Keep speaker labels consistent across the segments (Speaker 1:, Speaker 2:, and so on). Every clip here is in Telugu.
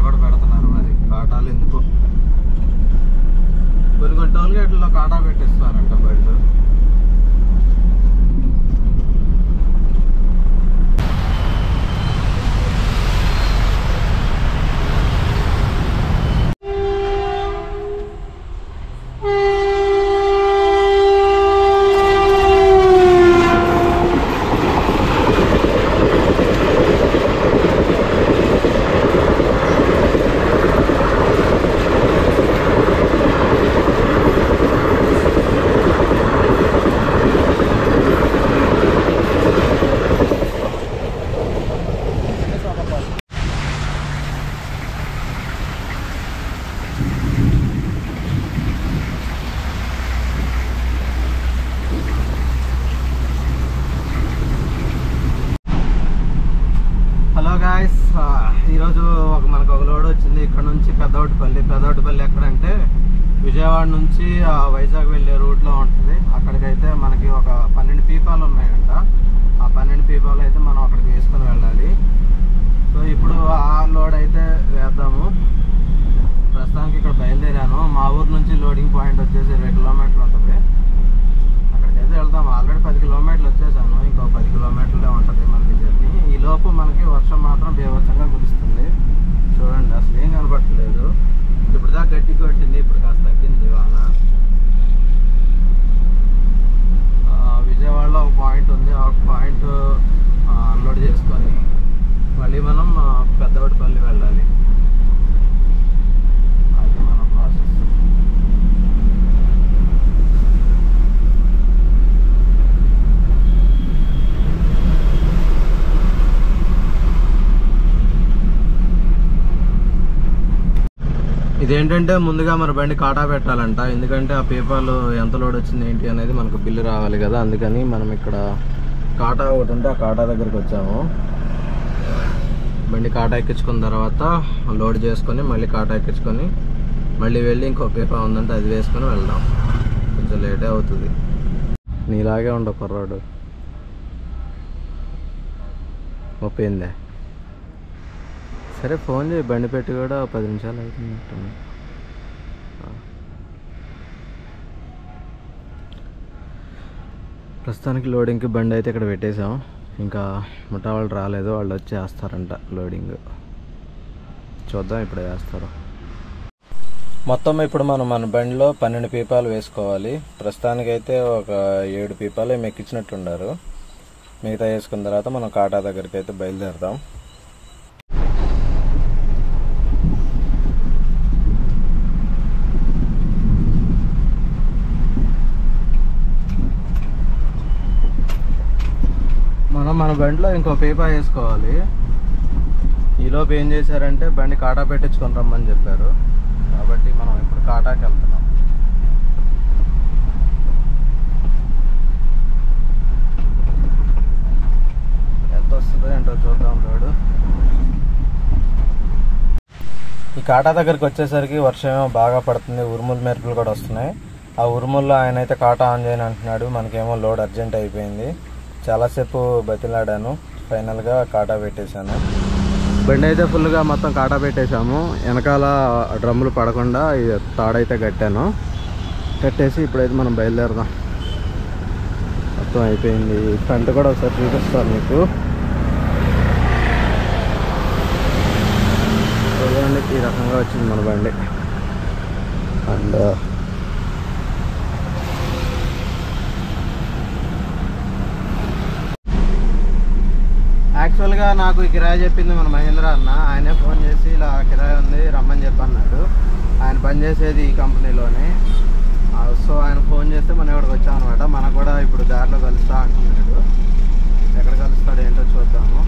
Speaker 1: కూడా పెడుతున్నారు. మరి కాటాలు ఎందుకు కొన్ని టోల్ గేట్లలో కాటా పెట్టిస్తున్నారంట బళ్ళు. ఈరోజు మనకు ఒక లోడ్ వచ్చింది ఇక్కడ నుంచి పెద్దవటిపల్లి ఎక్కడంటే విజయవాడ నుంచి వైజాగ్ వెళ్ళే రూట్లో ఉంటుంది. అక్కడికైతే మనకి ఒక 12 పీపాలు ఉన్నాయంట. ఆ 12 పీపాలు అయితే మనం అక్కడికి వేసుకొని వెళ్ళాలి. సో ఇప్పుడు ఆ లోడ్ అయితే వేద్దాము. ప్రస్తుతానికి ఇక్కడ బయలుదేరాను. మా ఊరు నుంచి లోడింగ్ పాయింట్ వచ్చేసి 20 కిలోమీటర్లు ఉంటుంది. అక్కడికైతే వెళ్తాము. ఆల్రెడీ 10 కిలోమీటర్లు వచ్చేసాను. ఇంకో 10 కిలోమీటర్లే ఉంటుంది మనకి జర్నీ. ఈ లోపు మనకి వర్షం మాత్రం బీభత్సంగా కురుస్తుంది. చూడండి, అసలు ఏం కనపడట్లేదు. ఇప్పుడు దాకా గట్టి కొట్టింది, ఇప్పుడు కాస్త తగ్గింది వాన. విజయవాడలో ఒక పాయింట్ ఉంది. ఆ పాయింట్ అన్లోడ్ చేసుకొని మళ్ళీ మనం పెద్దవటిపల్లి వెళ్ళాలి. అది మన ప్రాసెస్. ఇదేంటంటే ముందుగా మన బండి కాటా పెట్టాలంట. ఎందుకంటే ఆ పేపర్లు ఎంత లోడ్ వచ్చింది ఏంటి అనేది మనకు బిల్లు రావాలి కదా. అందుకని మనం ఇక్కడ కాటా ఒకటి ఉంటే ఆ కాటా దగ్గరికి వచ్చాము. బండి కాటా ఎక్కించుకున్న తర్వాత లోడ్ చేసుకొని మళ్ళీ కాటా ఎక్కించుకొని మళ్ళీ వెళ్ళి ఇంకో పేపర్ ఉందంటే అది వేసుకొని వెళ్దాం. కొంచెం లేటే అవుతుంది. నీలాగే ఉండవు కుర్రాడు. ఒప్పిందే. సరే ఫోన్ చేయి. బండి పెట్టి కూడా 10 నిమిషాలు అవుతుంది. ప్రస్తుతానికి లోడింగ్కి బండి అయితే ఇక్కడ పెట్టేసాం. ఇంకా ముఠా వాళ్ళు రాలేదు. వాళ్ళు వచ్చి వేస్తారంట లోడింగ్. చూద్దాం ఇప్పుడు వేస్తారు. మొత్తం ఇప్పుడు మనం మన బండిలో 12 పీపాలు వేసుకోవాలి. ప్రస్తుతానికైతే ఒక 7 పీపాలు ఏమి ఎక్కించినట్టున్నారు. మిగతా వేసుకున్న తర్వాత మనం కాటా దగ్గరికి అయితే బయలుదేరుతాం. మన బండిలో ఇంకో పీపా వేసుకోవాలి. ఈలోపు ఏం చేశారంటే బండి కాటా పెట్టించుకొని రమ్మని చెప్పారు. కాబట్టి మనం ఇప్పుడు కాటాకి వెళ్తున్నాం. ఎంత వస్తుందో ఏంటో చూద్దాం లోడు. ఈ కాటా దగ్గరికి వచ్చేసరికి వర్షం బాగా పడుతుంది. ఉరుములు మెరుపులు కూడా వస్తున్నాయి. ఆ ఉరుముల్లో ఆయన అయితే కాటా ఆన్ చేయని అంటున్నాడు. మనకేమో లోడ్ అర్జెంట్ అయిపోయింది. చాలాసేపు బతిలాడాను. ఫైనల్గా కాటా పెట్టేశాను. బండి అయితే ఫుల్గా మొత్తం కాటా పెట్టేశాము. వెనకాల డ్రమ్ములు పడకుండా తాడైతే కట్టాను. కట్టేసి ఇప్పుడైతే మనం బయలుదేరదాం. మొత్తం అయిపోయింది. ఫ్రంట్ కూడా ఒకసారి చూపిస్తాను మీకు. చూడండి, ఈ రకంగా వచ్చింది మన బండి. అండ్ యాక్చువల్గా నాకు ఈ కిరాయి చెప్పింది మన మహేంద్ర అన్న. ఆయనే ఫోన్ చేసి ఇలా కిరాయి ఉంది రమ్మని చెప్పి అన్నాడు. ఆయన పనిచేసేది ఈ కంపెనీలోనే. సో ఆయన ఫోన్ చేస్తే మనం ఇక్కడికి వచ్చాం అనమాట. మనకు కూడా ఇప్పుడు దారిలో కలుస్తా అంటున్నాడు. ఎక్కడ కలుస్తాడు ఏంటో చూద్దాము.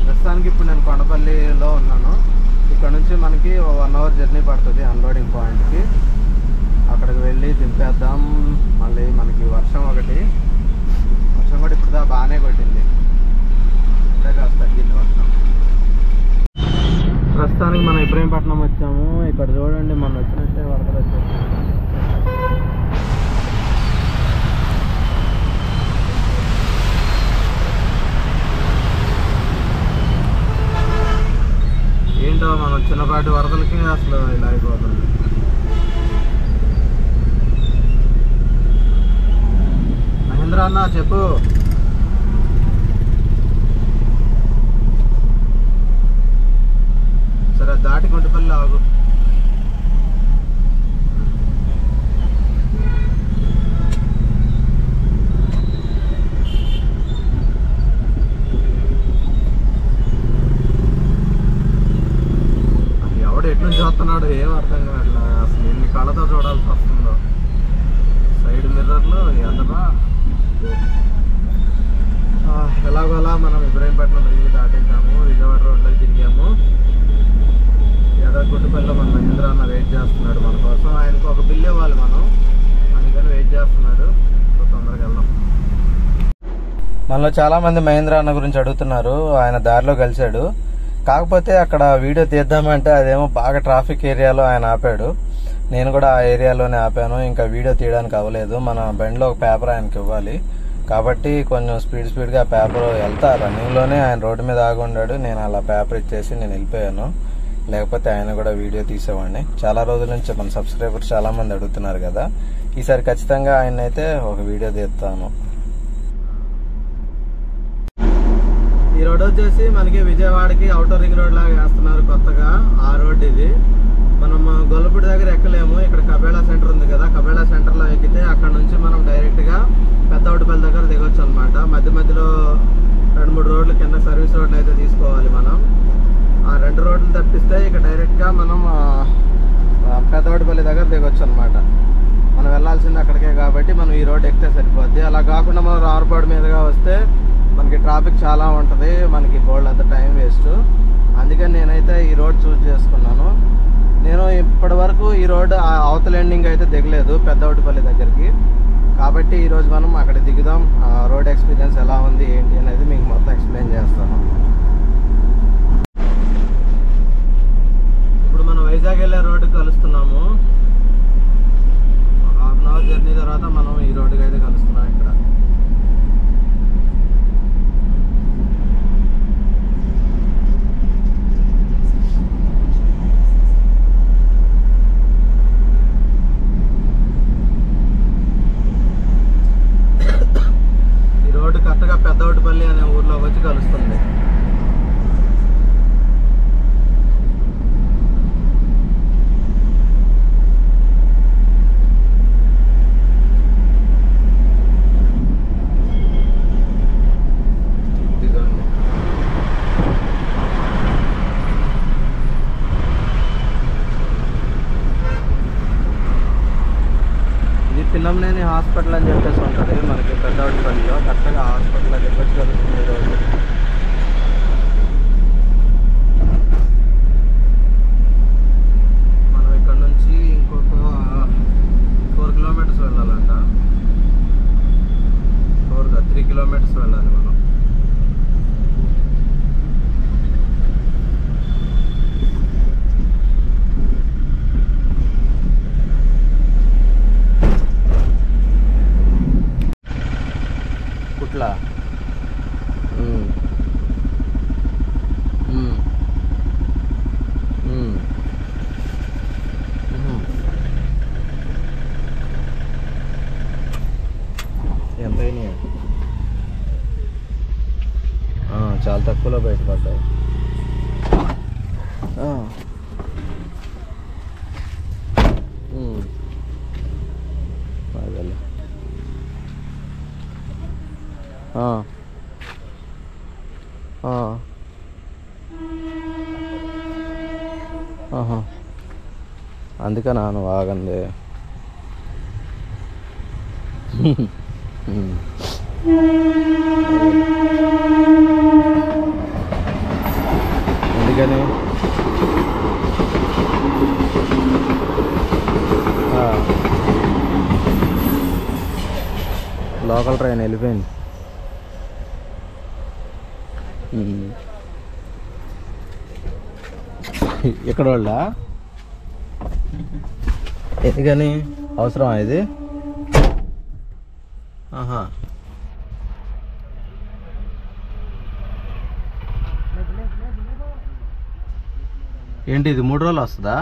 Speaker 1: ప్రస్తుతానికి ఇప్పుడు నేను కొండపల్లిలో ఉన్నాను. ఇక్కడ నుంచి మనకి 1 అవర్ జర్నీ పడుతుంది అన్లోడింగ్ పాయింట్కి. అక్కడికి వెళ్ళి దింపేద్దాం. మళ్ళీ మనకి వర్షం కూడా ఇప్పుడు బాగానే కొట్టింది. కాస్త తగ్గింది వర్షం. ప్రస్తుతానికి మనం ఇబ్రహీంపట్నం వచ్చాము. ఇక్కడ చూడండి, మనం వచ్చినట్టే వరదలు వచ్చేసి ఏంటో మనం చిన్నపాటి వరదలకి అసలు ఇలా అయిపోతుంది. మహేంద్ర అన్న చెప్పు. సరే దాటి గుంటపల్లి ఆగు. ఎట్లు చూస్తున్నాడు ఏం అర్థం కావట్లా. అసలు ఎన్ని కళ్ళతో చూడాల్సి వస్తుందో. సైడ్ మిర్రర్లు ఎంతగా ఎలాగోలా మనం ఇబ్రాహీంపట్నం రింగ్ దాటేసాము. విజయవాడ రోడ్లో తిరిగాము. గుంటపల్లిలో మన మహేంద్ర అన్న వెయిట్ చేస్తున్నాడు మన కోసం. ఆయనకు ఒక బిల్ ఇవ్వాలి మనం, అందుకని వెయిట్ చేస్తున్నాడు. తొందరగా వెళ్దాం. మనలో చాలా మంది మహేంద్ర అన్న గురించి అడుగుతున్నారు. ఆయన దారిలో కలిశాడు. కాకపోతే అక్కడ వీడియో తీద్దామంటే అదేమో బాగా ట్రాఫిక్ ఏరియాలో ఆయన ఆపాడు. నేను కూడా ఆ ఏరియాలోనే ఆపాను. ఇంకా వీడియో తీయడానికి అవ్వలేదు. మన బండిలో ఒక పేపర్ ఆయనకి ఇవ్వాలి కాబట్టి కొంచెం స్పీడ్గా ఆ పేపర్ వెళ్తా రన్నింగ్లోనే ఆయన రోడ్డు మీద ఆగి ఉన్నాడు. నేను అలా పేపర్ ఇచ్చేసి నేను వెళ్ళిపోయాను. లేకపోతే ఆయన కూడా వీడియో తీసేవాడిని. చాలా రోజుల నుంచి మన సబ్స్క్రైబర్స్ చాలా మంది అడుగుతున్నారు కదా. ఈసారి ఖచ్చితంగా ఆయన అయితే ఒక వీడియో తీస్తాను. ఈ రోడ్ వచ్చేసి మనకి విజయవాడకి అవుటర్ రింగ్ రోడ్ లాగా వేస్తున్నారు కొత్తగా. ఆ రోడ్ ఇది. మనం గొల్లపూడి దగ్గర ఎక్కలేము. ఇక్కడ కబేళా సెంటర్ ఉంది కదా, కబేళా సెంటర్ లో ఎక్కితే అక్కడ నుంచి మనం డైరెక్ట్ గా పెద్దవటిపల్లి దగ్గర దిగొచ్చు అనమాట. మధ్యలో 2-3 రోడ్లు కింద సర్వీస్ రోడ్లు అయితే తీసుకోవాలి మనం. ఆ 2 రోడ్లు తప్పిస్తే ఇక డైరెక్ట్ గా మనం పెద్దవటిపల్లి దగ్గర దిగొచ్చు అనమాట. మనం వెళ్లాల్సింది అక్కడికే కాబట్టి మనం ఈ రోడ్ ఎక్కితే సరిపోద్ది. అలా కాకుండా మనం రావురపాడు మీదుగా వస్తే మనకి ట్రాఫిక్ చాలా ఉంటుంది, మనకి బోల్డ్ అంత టైం వేస్ట్. అందుకని నేనైతే ఈ రోడ్ చూస్ చేసుకున్నాను. నేను ఇప్పటి వరకు ఈ రోడ్ అవతల ఎండింగ్ అయితే దిగలేదు పెద్దవటిపల్లి దగ్గరికి. కాబట్టి ఈరోజు మనం అక్కడ దిగుదాం. రోడ్ ఎక్స్పీరియన్స్ ఎలా ఉంది ఏంటి అనేది మీకు మొత్తం ఎక్స్ప్లెయిన్ చేస్తాను. ఇప్పుడు మనం వైజాగ్ వెళ్ళే రోడ్డు కలుస్తున్నాము. 1/2 అవర్ జర్నీ తర్వాత మనం ఈ రోడ్డుకి అయితే కలుస్తున్నాం. ఇక్కడ రోడ్డు కరెక్ట్గా పెద్దవటిపల్లి అనే ఊర్లోకి వచ్చి కలుస్తుంది. ఇది పిల్లంనేని హాస్పిటల్ అని చెప్పేసి ఉంటుంది మనకి పెద్దవటిపల్లిలో. కరెక్ట్గా హాస్పిటల్ దగ్గరికి వచ్చి కలుస్తుంది ఈరోజు. మనం ఇక్కడ నుంచి ఇంకొక 4 కిలోమీటర్స్ వెళ్ళాలంట. 3 కిలోమీటర్స్ వెళ్ళాలి మనం. కుట్లా ఎంత అయినాయి? చాలా తక్కువలో బయటపడ్డాయి. అదేలే. అందుకనా నువ్వు ఆగండి. ఎందుకని లోకల్ ట్రైన్ వెళ్ళిపోయింది. ఇక్కడ వాళ్ళ ఎందుకని అవసరమా ఇది? ఏంటి ఇది 3 రోజులు వస్తుందా?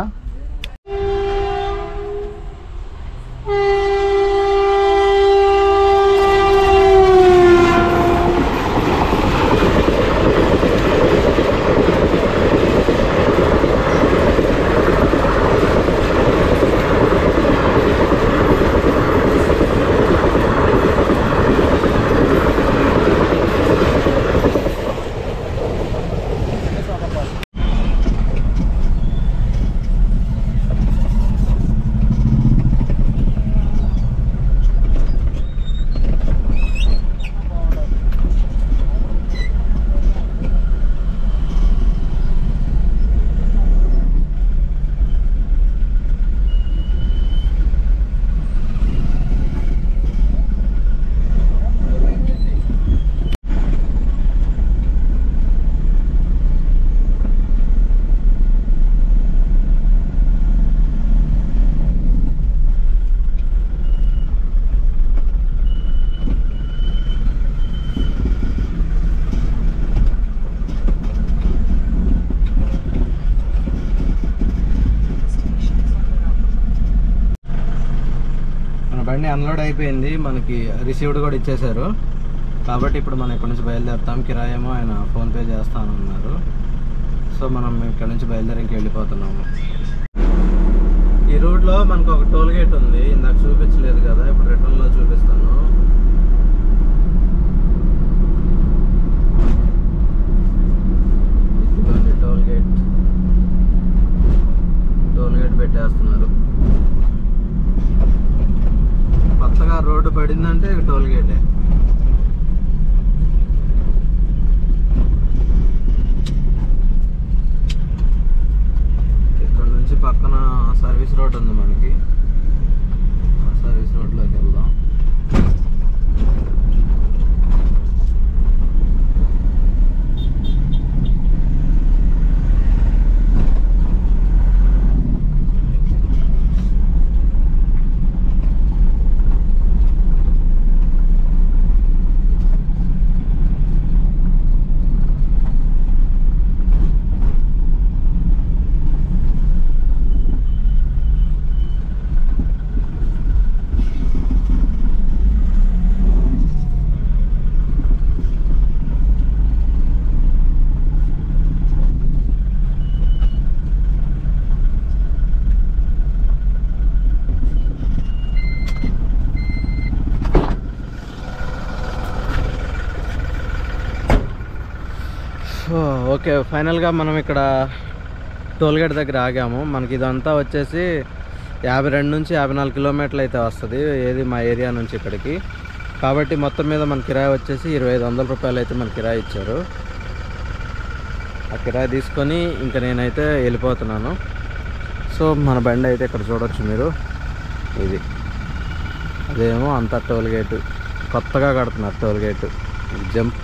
Speaker 1: బండి అన్లోడ్ అయిపోయింది, మనకి రిసీవ్డ్ కూడా ఇచ్చేశారు. కాబట్టి ఇప్పుడు మనం ఇక్కడ నుంచి బయలుదేరుతాం. కిరాయేమో ఆయన ఫోన్పే చేస్తానన్నారు. సో మనం ఇక్కడ నుంచి బయలుదేరి ఇంక వెళ్ళిపోతున్నాము. ఈ రూట్లో మనకు ఒక టోల్ గేట్ ఉంది, ఇందాక చూపించలేదు కదా, ఇప్పుడు రిటర్న్లో చూపిస్తాను. ఇదిగోండి టోల్ గేట్ పెట్టేస్తున్నారు. కొత్తగా రోడ్డు పడిందంటే టోల్ గేటే. ఇక్కడ నుంచి పక్కన సర్వీస్ రోడ్ ఉంది మనకి, సర్వీస్ రోడ్లోకి వెళ్దాం. ఓకే, ఫైనల్గా మనం ఇక్కడ టోల్గేట్ దగ్గర ఆగాము. మనకి ఇదంతా వచ్చేసి 52 నుంచి 54 కిలోమీటర్లు అయితే వస్తుంది, ఏది మా ఏరియా నుంచి ఇక్కడికి. కాబట్టి మొత్తం మీద మన కిరాయి వచ్చేసి 2500 రూపాయలు అయితే మన కిరాయి ఇచ్చారు. ఆ కిరాయి తీసుకొని ఇంకా నేనైతే వెళ్ళిపోతున్నాను. సో మన బండి అయితే ఇక్కడ చూడొచ్చు మీరు, ఇది అదేమో అంతా టోల్గేటు, కొత్తగా కడుతున్నారు టోల్గేటు. జంప్